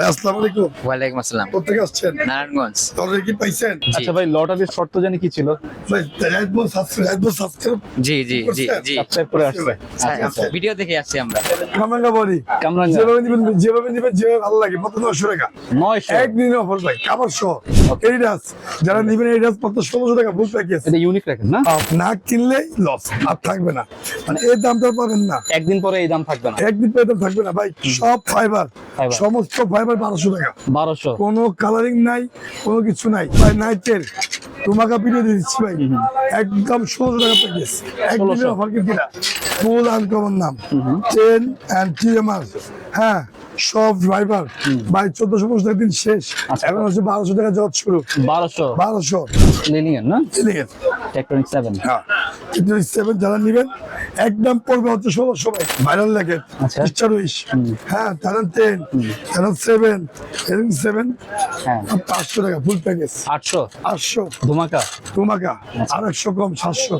আসসালামু আলাইকুম। ওয়ালাইকুম আসসালাম। কোথেকে আসছেন? নারায়ণগঞ্জ। লটারি কি পাইছেন? আচ্ছা ভাই, লটারির শর্ত জানি কি ছিল? ভাই সাবস্ক্রাইব জি জি জি জি। সাবস্ক্রাইব করে আসছে। আচ্ছা। ভিডিও দেখে আসছি আমরা। কামরাঙ্গা বলি কামরাঙ্গা। যেভাবে নিবেন যেভাবে ভালো লাগে মাত্র 900 টাকা 900। একদিনে অফার ভাই কাবার সহ এইডাস যারা নিবেন এইডাস মাত্র 1600 টাকা ফুল প্যাকেজ। এটা ইউনিক রাখেন না? না কিনলে লস আর থাকবে না, মানে এই দামটা পাবেন না, একদিন পরে এই দাম থাকবে না। একদিন পরে দাম থাকবে না ভাই। সব ফাইবার, Fiber। সমস্ত ফাইবার 1200 টাকা, 1200। কোনো কালারিং নাই, কোনো কিছু নাই ভাই। নাইটের তোমাকে ভিডিও দিয়ে দিচ্ছি ভাই, একদম 1600 টাকা প্যাকেজ, একদিনের 1600 অফার কিন্তু না। ফুল আনকমন নাম 10 and TMR, হ্যাঁ সব ড্রাইভার ভাই। 1450 দিন শেষ, আচ্ছা। এখন হচ্ছে 1200 টাকা জব শুরু। 1200 1200 লিনিং এর না? টেকটনিক 7। হ্যাঁ, কিন্তু 7 যারা নিবেন একদম পড়বে হচ্ছে 1600 ভাই। ভাইরাল লাগে আচ্ছা। ইচ্ছার উইশ, হ্যাঁ তারা 10 তারা 7 এবং 7 হ্যাঁ। 500 টাকা ফুল প্যাকেজ। 800 800 ধুমাকা। তোমাকা আর 100 কম 700।